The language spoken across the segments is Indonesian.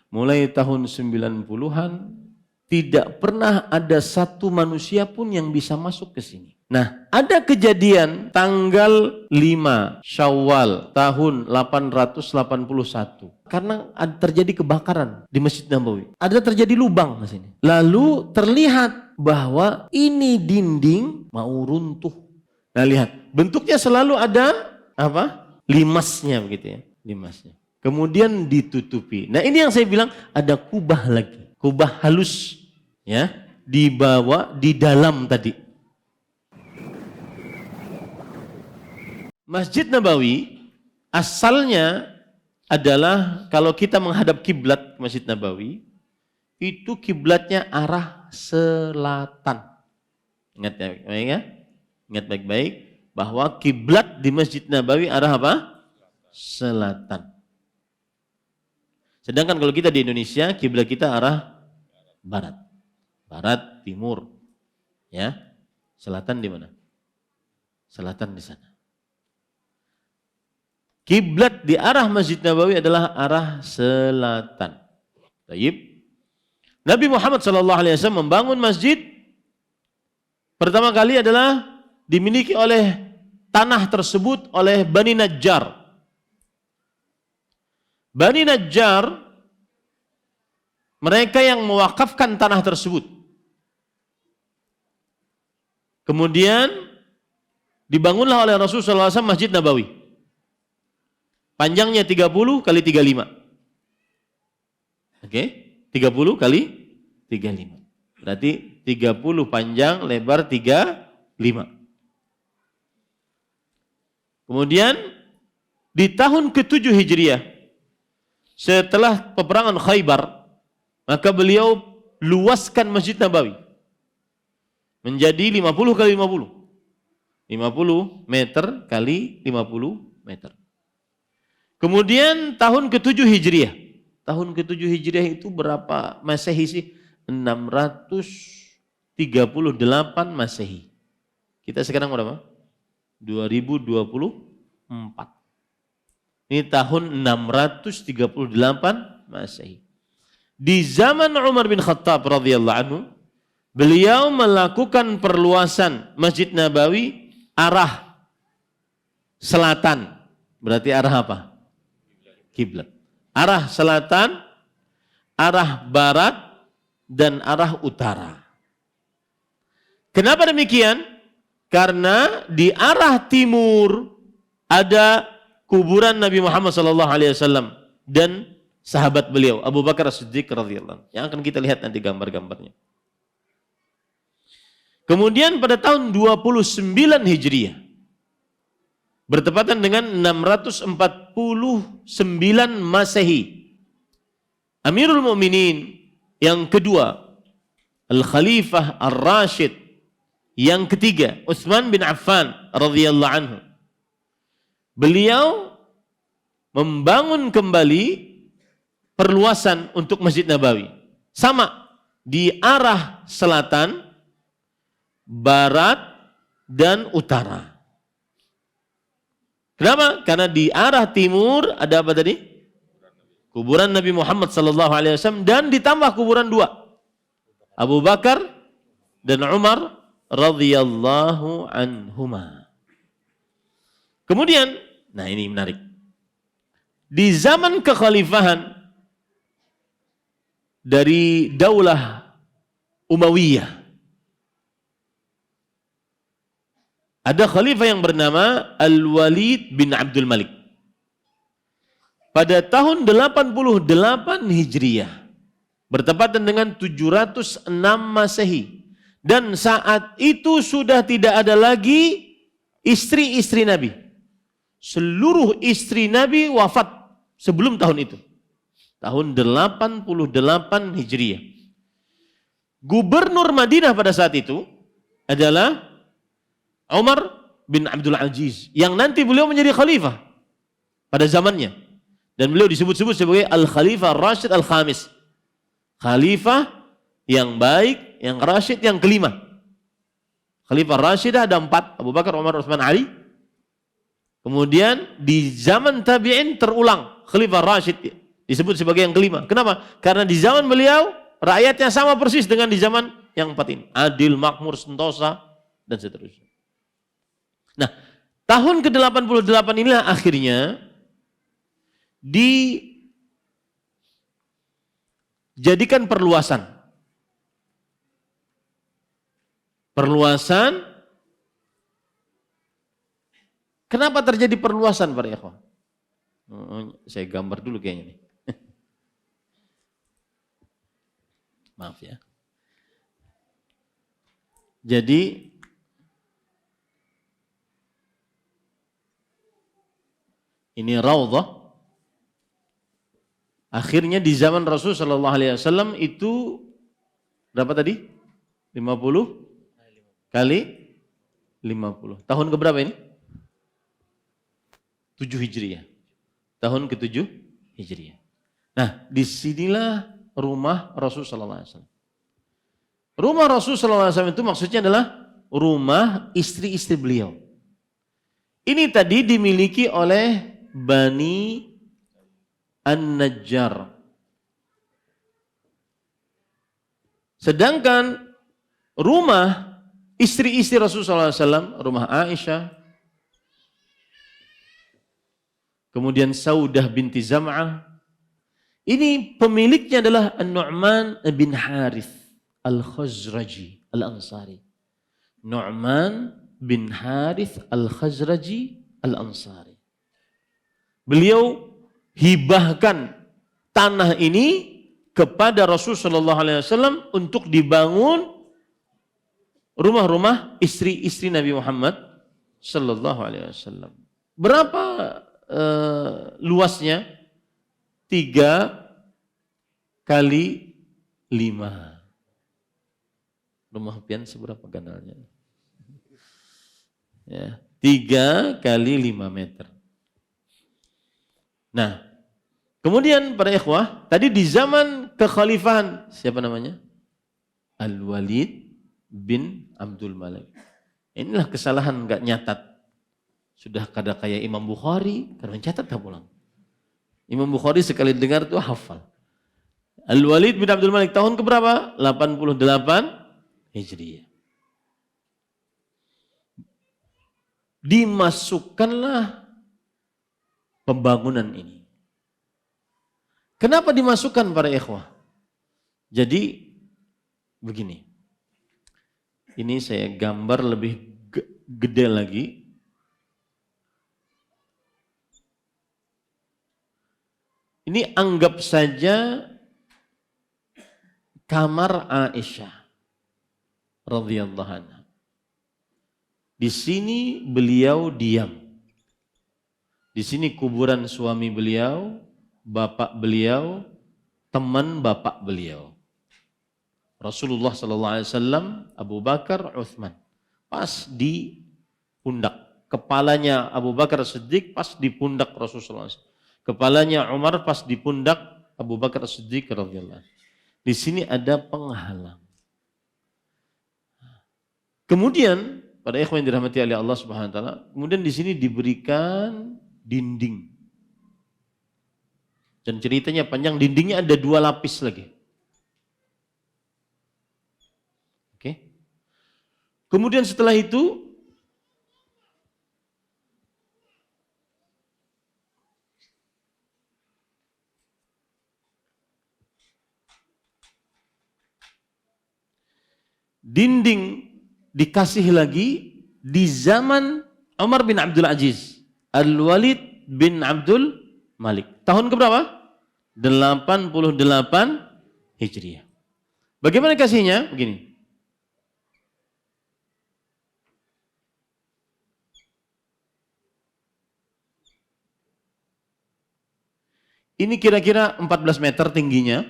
mulai tahun 90-an tidak pernah ada satu manusia pun yang bisa masuk ke sini. Nah, ada kejadian tanggal 5 Syawal tahun 881. Karena terjadi kebakaran di Masjid Nabawi. Ada terjadi lubang di sini. Lalu terlihat bahwa ini dinding mau runtuh. Nah, lihat, bentuknya selalu ada apa? Limasnya begitu ya, limasnya. Kemudian ditutupi. Nah, ini yang saya bilang ada kubah lagi. Kubah halus ya, dibawa di dalam tadi. Masjid Nabawi asalnya adalah kalau kita menghadap kiblat Masjid Nabawi, itu kiblatnya arah selatan. Ingat ya, ingat baik-baik bahwa kiblat di Masjid Nabawi arah apa? Selatan. Sedangkan kalau kita di Indonesia, kiblat kita arah barat. Barat, timur. Ya. Selatan di mana? Selatan di sana. Kiblat di arah Masjid Nabawi adalah arah selatan. Baik. Nabi Muhammad SAW membangun masjid pertama kali adalah dimiliki oleh tanah tersebut oleh Bani Najjar. Bani Najjar mereka yang mewakafkan tanah tersebut. Kemudian dibangunlah oleh Rasulullah SAW Masjid Nabawi. Panjangnya 30 kali 35. Oke, 30 kali 35. Berarti 30 panjang, lebar 35. Kemudian di tahun ke-7 Hijriah, setelah peperangan Khaybar, maka beliau luaskan Masjid Nabawi menjadi 50 kali 50. 50 meter kali 50 meter. Kemudian tahun ke-7 Hijriah. Tahun ke-7 Hijriah itu berapa Masehi sih? 638 Masehi. Kita sekarang berapa? 2024. Ini tahun 638 Masehi. Di zaman Umar bin Khattab radhiyallahu anhu, beliau melakukan perluasan Masjid Nabawi arah selatan. Berarti arah apa? Kiblat. Arah selatan, arah barat, dan arah utara. Kenapa demikian? Karena di arah timur ada kuburan Nabi Muhammad SAW dan sahabat beliau Abu Bakar As-Siddiq radhiyallahu anhu. Yang akan kita lihat nanti gambar-gambarnya. Kemudian pada tahun 29 Hijriah, bertepatan dengan 649 Masehi, Amirul Mukminin yang kedua, Al-Khalifah Ar-Rashid yang ketiga, Utsman bin Affan radhiyallahu anhu, beliau membangun kembali perluasan untuk Masjid Nabawi. Sama di arah selatan, barat, dan utara. Kenapa? Karena di arah timur ada apa tadi? Kuburan Nabi Muhammad SAW dan ditambah kuburan dua, Abu Bakar dan Umar radhiyallahu anhuma. Kemudian, nah ini menarik. Di zaman kekhalifahan dari Daulah Umayyah, ada khalifah yang bernama Al-Walid bin Abdul Malik. Pada tahun 88 Hijriah, bertepatan dengan 706 Masehi. Dan saat itu sudah tidak ada lagi istri-istri Nabi. Seluruh istri Nabi wafat sebelum tahun itu. Tahun 88 Hijriah. Gubernur Madinah pada saat itu adalah Umar bin Abdul Aziz, yang nanti beliau menjadi khalifah pada zamannya. Dan beliau disebut-sebut sebagai Al-Khalifah Rashid Al-Khamis. Khalifah yang baik, yang Rashid, yang kelima. Khalifah Rashidah ada 4, Abu Bakar, Umar, Utsman, Ali. Kemudian di zaman tabi'in terulang Khalifah Rashid Disebut sebagai yang kelima. Kenapa? Karena di zaman beliau rakyatnya sama persis dengan di zaman yang empat ini. Adil, makmur, sentosa, dan seterusnya. Nah, tahun ke-88 inilah akhirnya dijadikan perluasan. Perluasan. Kenapa terjadi perluasan para ikhwan? Saya gambar dulu kayaknya nih. Maaf ya. Jadi ini raudhah. Akhirnya di zaman Rasul sallallahu alaihi wasallam itu berapa tadi? 50 kali 50. Tahun keberapa ini? 7 Hijriah. Tahun ke-7 Hijriah. Nah, disinilah rumah Rasul sallallahu alaihi wasallam. Rumah Rasul sallallahu alaihi wasallam itu maksudnya adalah rumah istri-istri beliau. Ini tadi dimiliki oleh Bani An-Najjar. Sedangkan rumah istri-istri Rasulullah SAW, rumah Aisyah, kemudian Saudah binti Zam'ah, ini pemiliknya adalah An-Nu'man bin Harith Al-Khazraji Al-Ansari. Nu'man bin Harith Al-Khazraji Al-Ansari. Beliau hibahkan tanah ini kepada Rasulullah SAW untuk dibangun rumah-rumah istri-istri Nabi Muhammad Sallallahu Alaihi Wasallam. Berapa luasnya? 3 kali 5. Rumah pian seberapa ganalnya? Ya, 3 kali 5 meter. Nah, kemudian para ikhwah, tadi di zaman kekhalifahan siapa namanya? Al-Walid bin Abdul Malik. Inilah kesalahan enggak nyatat. Sudah kada kayak Imam Bukhari, karena catat tak pulang. Imam Bukhari sekali dengar tuh hafal. Al-Walid bin Abdul Malik tahun keberapa? 88 Hijriah. Dimasukkanlah pembangunan ini. Kenapa dimasukkan para ikhwah? Jadi begini. Ini saya gambar lebih gede lagi. Ini anggap saja kamar Aisyah radhiyallahu anha. Di sini beliau diam. Di sini kuburan suami beliau, bapak beliau, teman bapak beliau. Rasulullah sallallahu alaihi wasallam, Abu Bakar, Utsman. Pas di pundak. Kepalanya Abu Bakar Siddiq pas di pundak Rasulullah SAW. Kepalanya Umar pas di pundak Abu Bakar Siddiq radhiyallahu anhu. Di sini ada penghalang. Kemudian pada ikhwan yang dirahmati oleh Allah Subhanahu wa taala, kemudian di sini diberikan dinding. Dan ceritanya panjang, dindingnya ada 2 lapis lagi. Oke. Kemudian setelah itu dinding dikasih lagi di zaman Umar bin Abdul Aziz. Al-Walid bin Abdul Malik. Tahun keberapa? 88 Hijriah. Bagaimana kasihnya? Begini. Ini kira-kira 14 meter tingginya.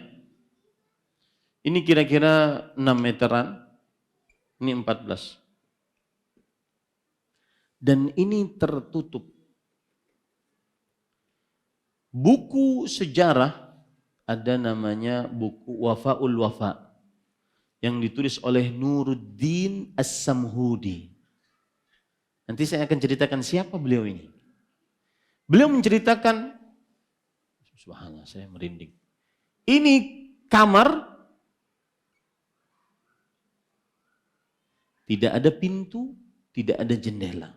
Ini kira-kira 6 meteran. Ini 14. Dan ini tertutup. Buku sejarah ada namanya buku Wafaul Wafa yang ditulis oleh Nuruddin As-Samhudi. Nanti saya akan ceritakan siapa beliau ini. Beliau menceritakan Subhanallah, saya merinding. Ini kamar, tidak ada pintu, tidak ada jendela.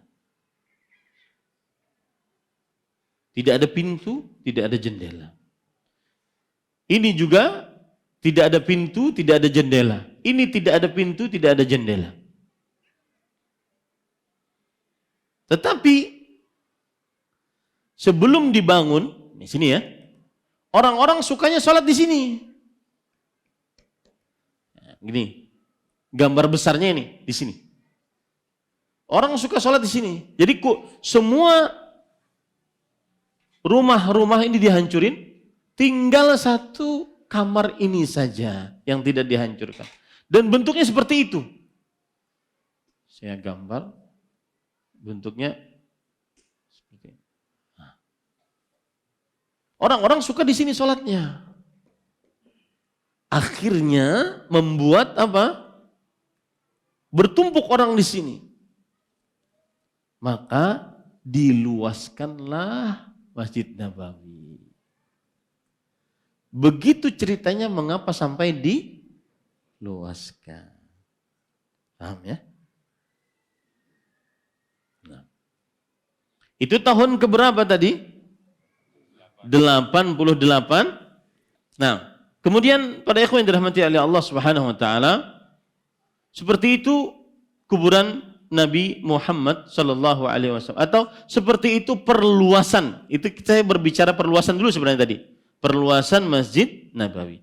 Tidak ada pintu, tidak ada jendela. Ini juga tidak ada pintu, tidak ada jendela. Ini tidak ada pintu, tidak ada jendela. Tetapi sebelum dibangun, di sini ya, orang-orang sukanya sholat di sini. Nah, gini, gambar besarnya ini di sini. Orang suka sholat di sini. Jadi semua rumah-rumah ini dihancurin, tinggal satu kamar ini saja yang tidak dihancurkan. Dan bentuknya seperti itu. Saya gambar bentuknya seperti ini. Nah. Orang-orang suka di sini sholatnya. Akhirnya membuat apa? Bertumpuk orang di sini. Maka diluaskanlah Masjid Nabawi. Begitu ceritanya mengapa sampai diluaskan. Paham ya? Nah. Itu tahun keberapa tadi? 88. Nah, kemudian pada ikhwan yang dirahmati oleh Allah Subhanahu wa taala, seperti itu kuburan Nabi Muhammad sallallahu alaihi wasallam, atau seperti itu perluasan. Itu saya berbicara perluasan dulu sebenarnya tadi. Perluasan Masjid Nabawi.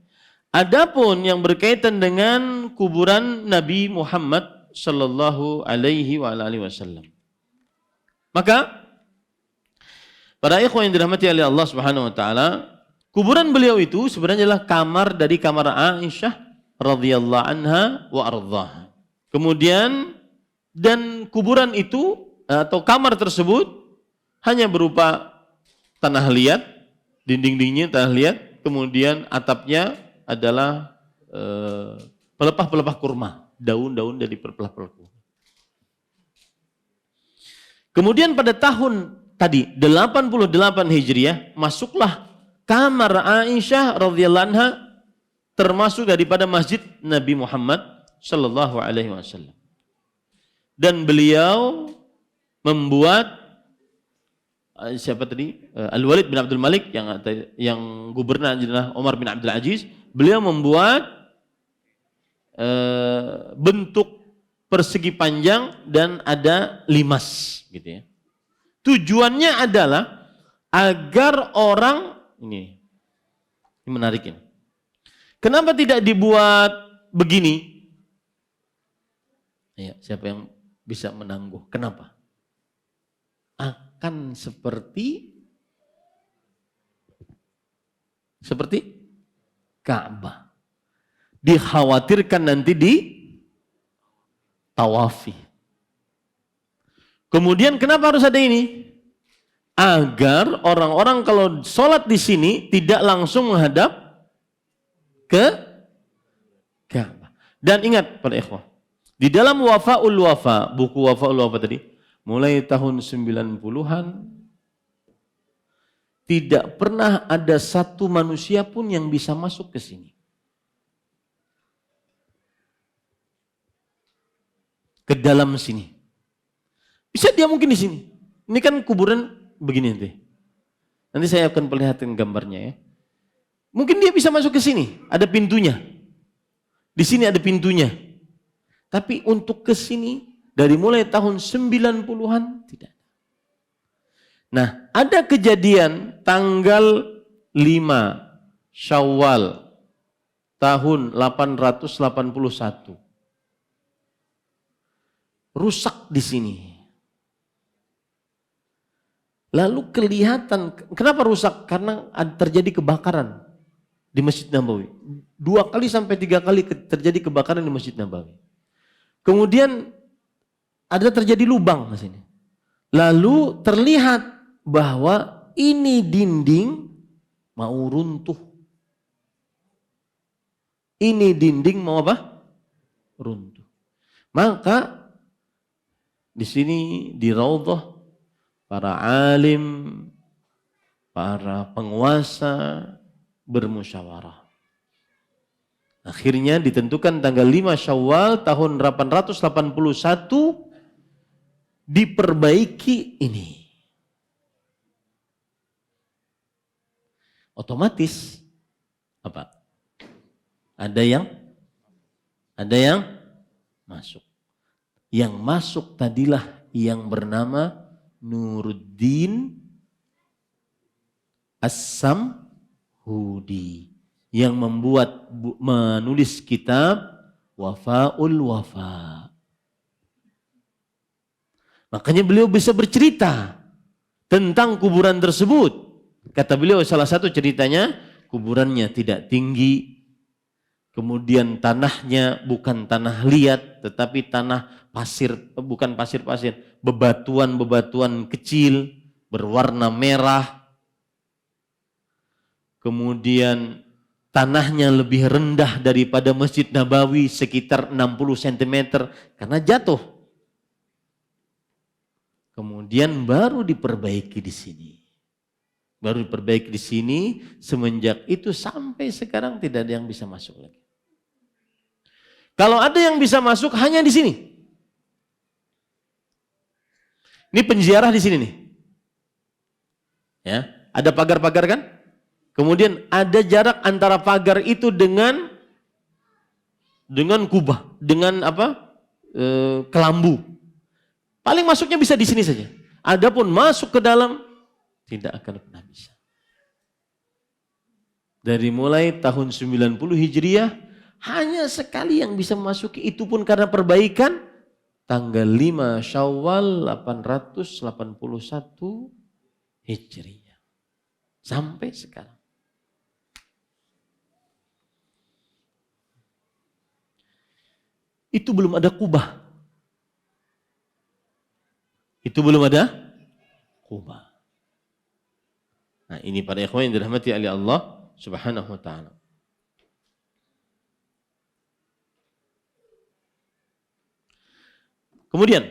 Adapun yang berkaitan dengan kuburan Nabi Muhammad sallallahu alaihi wasallam, maka para ikhwan yang dirahmati oleh Allah Subhanahu wa taala, kuburan beliau itu sebenarnya adalah kamar dari kamar Aisyah radhiyallahu anha wa ardhaha. Kemudian dan kuburan itu atau kamar tersebut hanya berupa tanah liat, dinding-dindingnya tanah liat, kemudian atapnya adalah pelepah-pelepah kurma, daun-daun dari pelepah-pelepah kurma. Kemudian pada tahun tadi 88 Hijriah masuklah kamar Aisyah radhiyallahu anha termasuk daripada masjid Nabi Muhammad sallallahu alaihi wasallam. Dan beliau membuat siapa tadi? Al-Walid bin Abdul Malik yang gubernur adalah Umar bin Abdul Aziz. Beliau membuat bentuk persegi panjang dan ada limas gitu ya. Tujuannya adalah agar orang ini menarik ini. Kenapa tidak dibuat begini? Ya, siapa yang bisa menangguh? Kenapa? Akan seperti Ka'bah. Dikhawatirkan nanti di tawafi. Kemudian kenapa harus ada ini? Agar orang-orang kalau sholat di sini tidak langsung menghadap ke Ka'bah. Dan ingat para ikhwah, di dalam Wafa'ul Wafa, buku Wafa'ul Wafa tadi, mulai tahun 90-an, tidak pernah ada satu manusia pun yang bisa masuk ke sini. Ke dalam sini. Bisa dia mungkin di sini. Ini kan kuburan begini nanti. Nanti saya akan perlihatkan gambarnya ya. Mungkin dia bisa masuk ke sini, ada pintunya. Di sini ada pintunya. Tapi untuk ke sini dari mulai tahun 90-an tidak. Nah, ada kejadian tanggal 5 Syawal tahun 881. Rusak di sini. Lalu kelihatan, kenapa rusak? Karena terjadi kebakaran di Masjid Nabawi. 2 kali sampai 3 kali terjadi kebakaran di Masjid Nabawi. Kemudian ada terjadi lubang di sini. Lalu terlihat bahwa ini dinding mau runtuh. Ini dinding mau apa? Runtuh. Maka di sini di Raudhah para alim para penguasa bermusyawarah. Akhirnya ditentukan tanggal 5 Syawal tahun 881 diperbaiki ini. Otomatis apa? Ada yang masuk. Yang masuk tadilah yang bernama Nuruddin As-Samhudi yang menulis kitab Wafaul Wafa. Makanya beliau bisa bercerita tentang kuburan tersebut. Kata beliau salah satu ceritanya, kuburannya tidak tinggi, kemudian tanahnya bukan tanah liat, tetapi tanah pasir, bukan pasir-pasir, bebatuan-bebatuan kecil berwarna merah. Kemudian tanahnya lebih rendah daripada Masjid Nabawi sekitar 60 cm karena jatuh. Kemudian baru diperbaiki di sini. Baru diperbaiki di sini, semenjak itu sampai sekarang tidak ada yang bisa masuk lagi. Kalau ada yang bisa masuk hanya di sini. Ini penziarah di sini nih. Ya, ada pagar-pagar kan? Kemudian ada jarak antara pagar itu dengan kubah, dengan apa? Kelambu. Paling masuknya bisa di sini saja. Adapun masuk ke dalam tidak akan pernah bisa. Dari mulai tahun 90 Hijriah hanya sekali yang bisa memasuki, itu pun karena perbaikan tanggal 5 Syawal 881 Hijriah. Sampai sekarang. Itu belum ada kubah. Itu belum ada kubah. Nah, ini para ikhwan yang dirahmati oleh Allah Subhanahu wa taala. Kemudian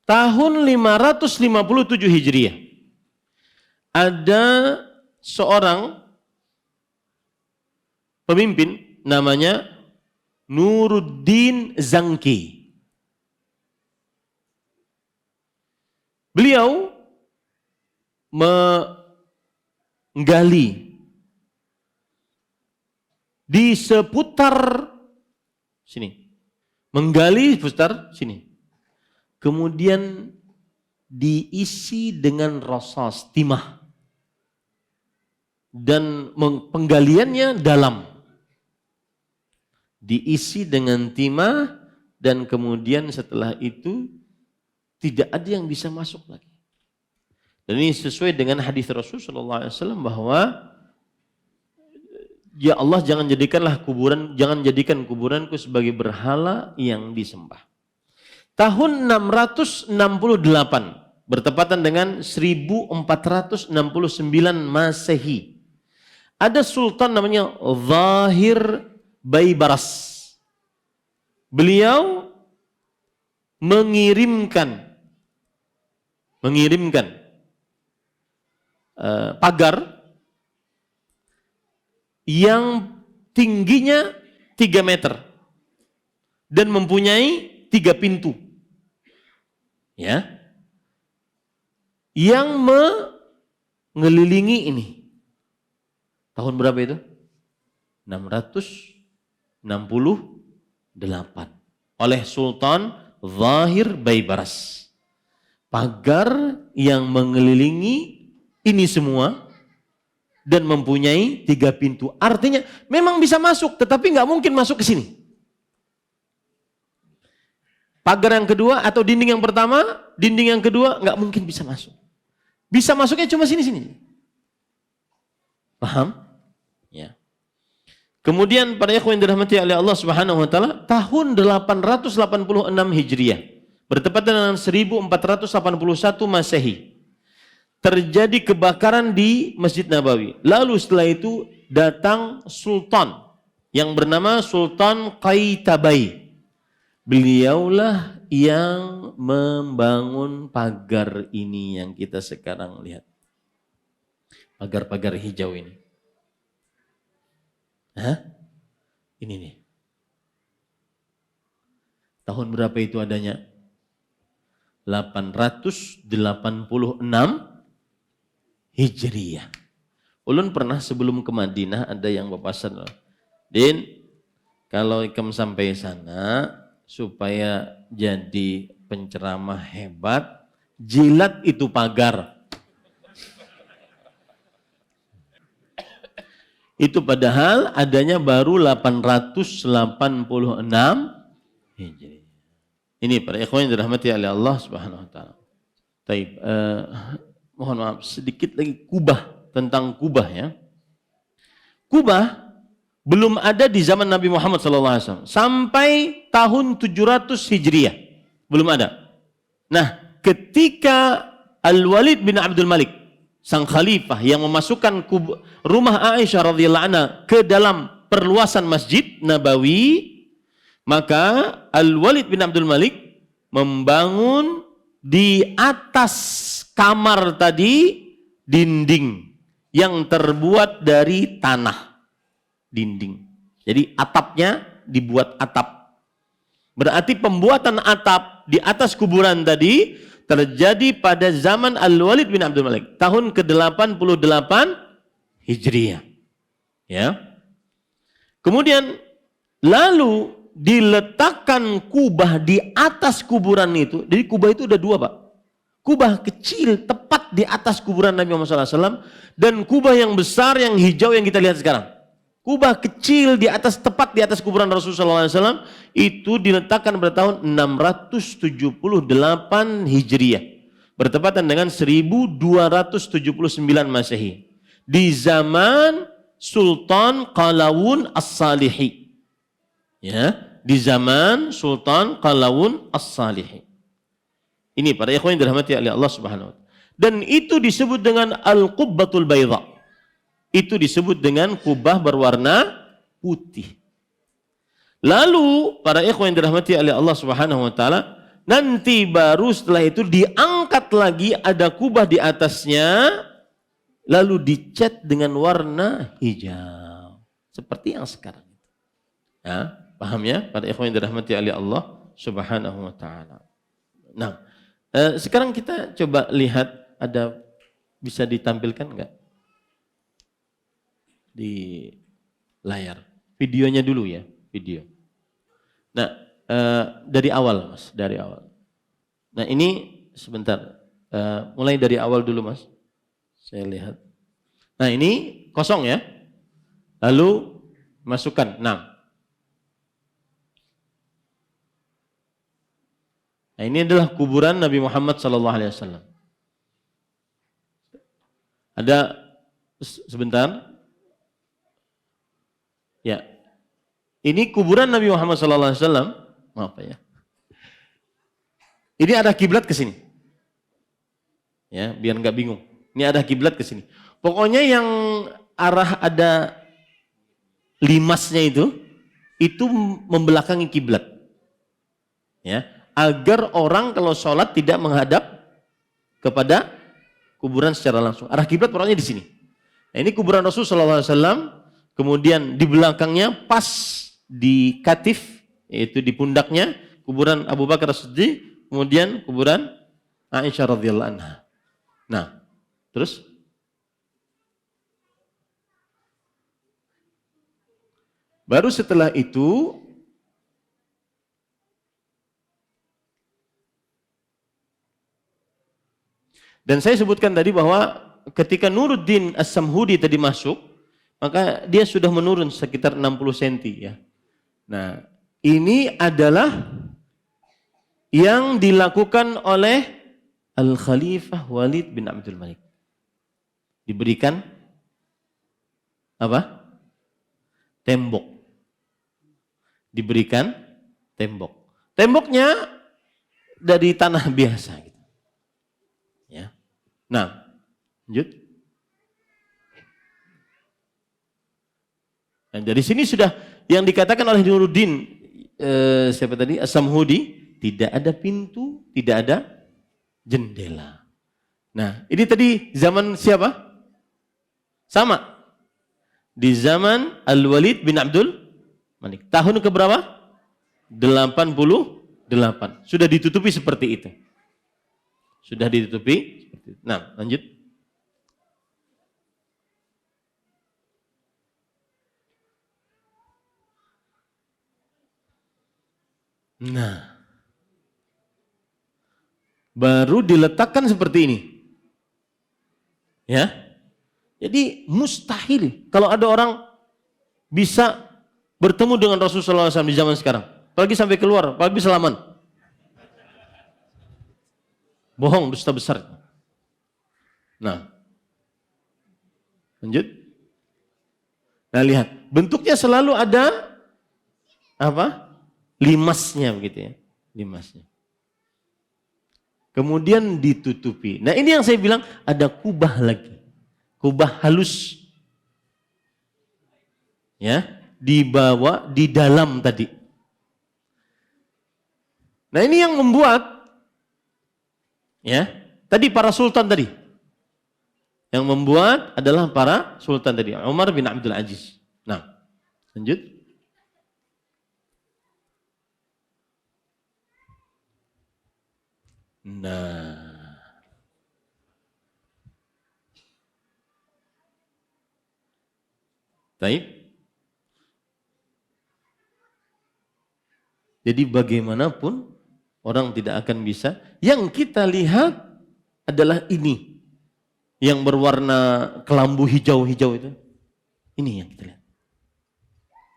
tahun 557 Hijriah ada seorang pemimpin namanya Nuruddin Zanki. Beliau menggali di seputar sini. Menggali seputar sini. Kemudian diisi dengan rasas timah. Dan penggaliannya dalam. Diisi dengan timah dan kemudian setelah itu tidak ada yang bisa masuk lagi. Dan ini sesuai dengan hadis Rasulullah SAW bahwa ya Allah jangan jadikan kuburanku sebagai berhala yang disembah. Tahun 668 bertepatan dengan 1469 Masehi. Ada sultan namanya Zahir Baybaras. Beliau mengirimkan pagar yang tingginya 3 meter dan mempunyai 3 pintu. Ya. Yang mengelilingi ini. Tahun berapa itu? 668 oleh Sultan Zahir Baybaras. Pagar yang mengelilingi ini semua dan mempunyai 3 pintu. Artinya memang bisa masuk, tetapi nggak mungkin masuk ke sini. Pagar yang kedua atau dinding yang pertama, dinding yang kedua nggak mungkin bisa masuk. Bisa masuknya cuma sini-sini. Paham? Ya. Kemudian para ikhwan yang dirahmati oleh Allah Subhanahu wa taala, tahun 886 Hijriah, bertepatan dengan 1481 Masehi, terjadi kebakaran di Masjid Nabawi. Lalu setelah itu datang sultan yang bernama Sultan Qaitabai. Beliaulah yang membangun pagar ini yang kita sekarang lihat. Pagar-pagar hijau ini. Hah? Ini nih. Tahun berapa itu adanya? 886 Hijriyah. Ulun pernah sebelum ke Madinah ada yang berpesan, Din, kalau ikam sampai sana supaya jadi penceramah hebat, jilat itu pagar. Itu padahal adanya baru 886 Hijriyah. Ini para ikhwan yang dirahmati oleh Allah Subhanahu wa taala. Taib, mohon maaf sedikit lagi Kubah, tentang Kubah ya. Kubah belum ada di zaman Nabi Muhammad SAW sampai tahun 700 Hijriah. Belum ada. Nah, ketika Al-Walid bin Abdul Malik, sang khalifah yang memasukkan rumah Aisyah radhiyallahu anha ke dalam perluasan Masjid Nabawi, maka Al-Walid bin Abdul Malik membangun di atas kamar tadi dinding yang terbuat dari tanah. Dinding. Jadi atapnya dibuat atap. Berarti pembuatan atap di atas kuburan tadi terjadi pada zaman Al-Walid bin Abdul Malik. Tahun ke-88 Hijriah. Ya. Kemudian lalu diletakkan kubah di atas kuburan itu. Jadi kubah itu ada dua, Pak. Kubah kecil tepat di atas kuburan Nabi Muhammad SAW dan kubah yang besar yang hijau yang kita lihat sekarang. Kubah kecil di atas tepat di atas kuburan Rasulullah SAW itu diletakkan pada tahun 678 Hijriah. Bertepatan dengan 1279 Masehi. Di zaman Sultan Qalawun As-Salihi. Ya, di zaman Sultan Qalawun As-Salihi. Ini para ikhwan yang dirahmati oleh Allah Subhanahu wa taala. Dan itu disebut dengan Al-Qubbatul Baydha. Itu disebut dengan kubah berwarna putih. Lalu para ikhwan yang dirahmati oleh Allah Subhanahu wa taala, nanti baru setelah itu diangkat lagi ada kubah di atasnya lalu dicat dengan warna hijau. Seperti yang sekarang. Ya, paham ya? Para ikhwan yang dirahmati oleh Allah Subhanahu wa taala. Nah, sekarang kita coba lihat, ada bisa ditampilkan enggak di layar videonya dulu ya, video. Nah, dari awal Mas, dari awal. Nah ini sebentar, mulai dari awal dulu Mas, saya lihat. Nah ini kosong ya, lalu masukkan 6. Nah, ini adalah kuburan Nabi Muhammad SAW. Ada sebentar. Ya, ini kuburan Nabi Muhammad SAW. Maaf ya. Ini ada kiblat ke sini. Ya, biar nggak bingung. Ini ada kiblat ke sini. Pokoknya yang arah ada limasnya itu membelakangi kiblat. Ya. Agar orang kalau sholat tidak menghadap kepada kuburan secara langsung. Arah kiblat pokoknya di sini. Nah, ini kuburan Rasulullah SAW, kemudian di belakangnya pas di katif, yaitu di pundaknya, kuburan Abu Bakar As-Siddiq, kemudian kuburan Aisyah radhiyallahu anha. Nah, terus baru setelah itu dan saya sebutkan tadi bahwa ketika Nuruddin As-Samhudi tadi masuk, maka dia sudah menurun sekitar 60 cm ya. Nah, ini adalah yang dilakukan oleh Al-Khalifah Walid bin Abdul Malik. Diberikan apa? Tembok. Diberikan tembok. Temboknya dari tanah biasa gitu. Ya. Nah, lanjut. Dan dari sini sudah yang dikatakan oleh Nuruddin siapa tadi? As-Samhudi, tidak ada pintu, tidak ada jendela. Nah, ini tadi zaman siapa? Sama. Di zaman Al-Walid bin Abdul Malik. Tahun keberapa? 88. Sudah ditutupi seperti itu. Sudah ditutupi. Nah, lanjut. Nah, baru diletakkan seperti ini. Ya. Jadi mustahil kalau ada orang bisa bertemu dengan Rasulullah SAW di zaman sekarang. Apalagi sampai keluar, apalagi salaman. Bohong, dusta besar. Nah, lanjut. Nah, lihat. Bentuknya selalu ada apa? Limasnya begitu ya. Limasnya. Kemudian ditutupi. Nah, ini yang saya bilang ada kubah lagi. Kubah halus. Ya, dibawa di dalam tadi. Nah, ini yang membuat ya, tadi para sultan tadi. Yang membuat adalah para sultan tadi, Umar bin Abdul Aziz. Nah, lanjut. Nah, baik. Jadi bagaimanapun orang tidak akan bisa. Yang kita lihat adalah ini. Yang berwarna kelambu hijau-hijau itu. Ini yang kita lihat.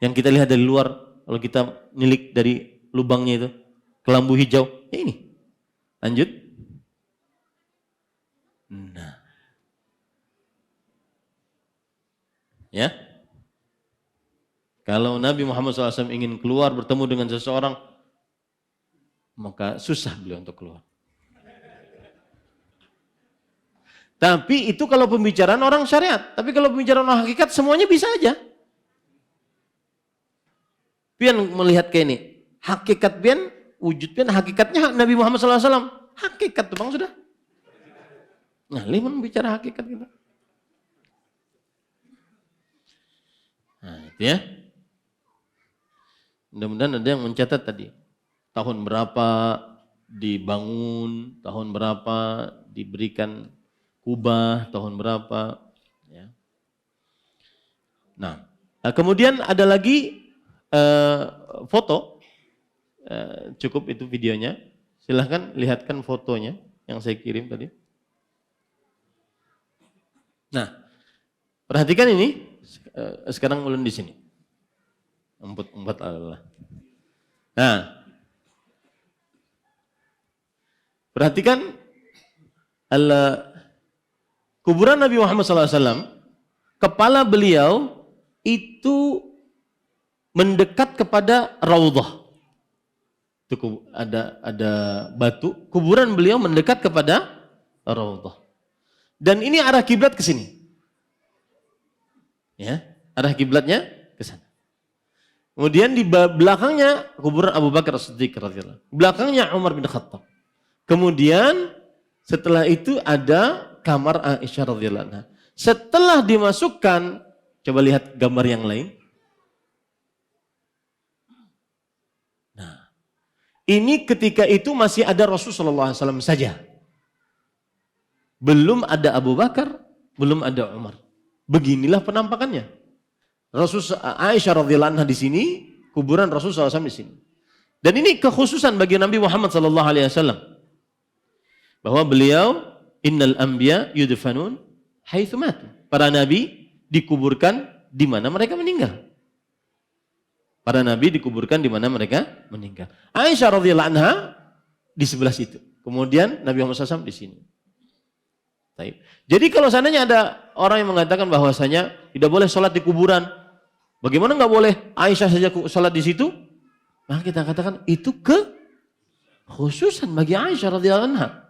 Yang kita lihat dari luar. Kalau kita nilik dari lubangnya itu. Kelambu hijau. Ya ini. Lanjut. Nah. Ya. Kalau Nabi Muhammad SAW ingin keluar bertemu dengan seseorang, maka susah beliau untuk keluar. Tapi itu kalau pembicaraan orang syariat. Tapi kalau pembicaraan orang hakikat semuanya bisa aja. Pian melihat kayak ini. Hakikat pian, wujud pian, hakikatnya Nabi Muhammad SAW. Hakikat tuh bang sudah. Nah, liman bicara hakikat kita. Nah, itu ya. Mudah-mudahan ada yang mencatat tadi. Tahun berapa dibangun, tahun berapa diberikan kubah, tahun berapa. Ya. Nah, kemudian ada lagi foto. Cukup itu videonya. Silahkan lihatkan fotonya yang saya kirim tadi. Nah, perhatikan ini. Sekarang ulun di sini. Empat Allah. Nah, perhatikan kuburan Nabi Muhammad SAW, kepala beliau itu mendekat kepada Raudhah. Itu ada batu, kuburan beliau mendekat kepada Raudhah. Dan ini arah kiblat ke sini. Ya, arah kiblatnya ke sana. Kemudian di belakangnya kuburan Abu Bakar As-Siddiq radhiyallahu anhu. Belakangnya Umar bin Khattab. Kemudian setelah itu ada kamar Aisyah radhiyallahu anha. Setelah dimasukkan, coba lihat gambar yang lain. Nah, ini ketika itu masih ada Rasulullah SAW saja. Belum ada Abu Bakar, belum ada Umar. Beginilah penampakannya. Aisyah radhiyallahu anha di sini, kuburan Rasulullah SAW di sini. Dan ini kekhususan bagi Nabi Muhammad SAW. Bahwa beliau, innal anbiya yudfanun haitsu matu. Para nabi dikuburkan di mana mereka meninggal. Para nabi dikuburkan di mana mereka meninggal. Aisyah radhiyallahu anha di sebelah situ. Kemudian Nabi Muhammad SAW di sini. Jadi kalau seandainya ada orang yang mengatakan bahwasanya tidak boleh sholat di kuburan, bagaimana nggak boleh Aisyah saja sholat di situ? Maka kita katakan itu kekhususan bagi Aisyah radhiyallahu anha,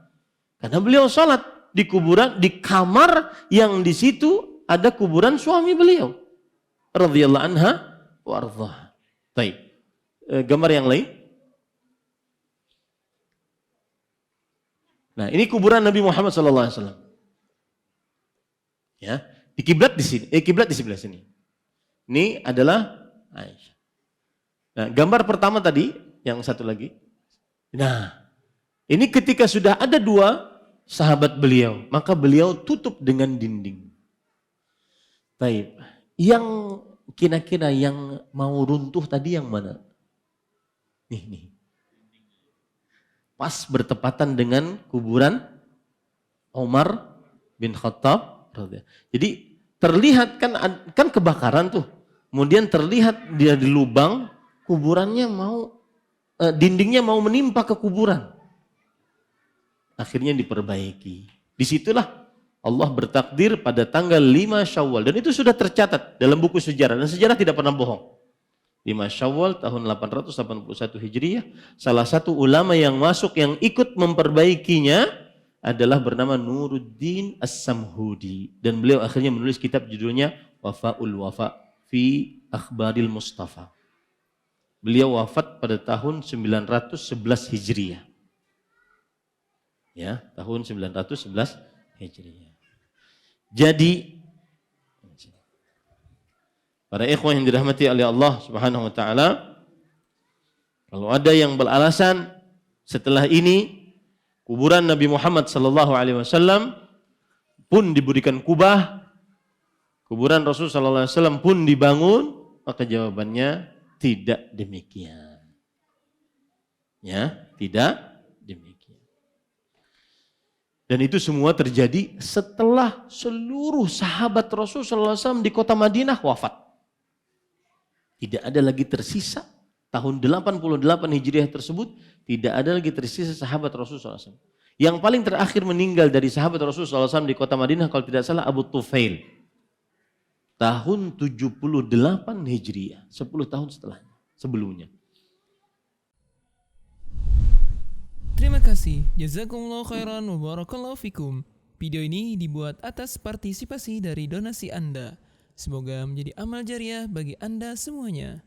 karena beliau sholat di kuburan, di kamar yang di situ ada kuburan suami beliau radhiyallahu anha wa ardhaha. Baik, gambar yang lain. Nah, ini kuburan Nabi Muhammad SAW. Ya, Di kiblat di sini, kiblat di sebelah sini. Ini adalah Aisyah. Nah, gambar pertama tadi, yang satu lagi. Nah, ini ketika sudah ada dua sahabat beliau, maka beliau tutup dengan dinding. Baik, yang kira-kira yang mau runtuh tadi yang mana? Nih. Pas bertepatan dengan kuburan Umar bin Khattab. Jadi terlihat kan kebakaran tuh. Kemudian terlihat dia di lubang, kuburannya dindingnya mau menimpa ke kuburan. Akhirnya diperbaiki. Disitulah Allah bertakdir pada tanggal 5 Syawal. Dan itu sudah tercatat dalam buku sejarah. Dan sejarah tidak pernah bohong. 5 Syawal tahun 881 Hijriah. Salah satu ulama yang masuk yang ikut memperbaikinya adalah bernama Nuruddin As-Samhudi. Dan beliau akhirnya menulis kitab judulnya Wafa'ul Wafa' fi Akhbaril Mustafa. Beliau wafat pada tahun 911 Hijriah. Ya, tahun 911 Hijriah. Jadi para ikhwan yang dirahmati oleh Allah Subhanahu wa taala, kalau ada yang beralasan setelah ini kuburan Nabi Muhammad sallallahu alaihi wasallam pun diberikan kubah, kuburan Rasul sallallahu alaihi wasallam pun dibangun, maka jawabannya tidak demikian. Ya, tidak demikian. Dan itu semua terjadi setelah seluruh sahabat Rasul sallallahu alaihi wasallam di kota Madinah wafat. Tidak ada lagi tersisa tahun 88 Hijriah tersebut, tidak ada lagi tersisa sahabat Rasul sallallahu alaihi wasallam. Yang paling terakhir meninggal dari sahabat Rasul sallallahu alaihi wasallam di kota Madinah kalau tidak salah Abu Tufail. Tahun 78 Hijriah, 10 tahun sebelumnya. Terima kasih. Jazakumullah khairan wa barakallahu fikum. Video ini dibuat atas partisipasi dari donasi Anda. Semoga menjadi amal jariah bagi Anda semuanya.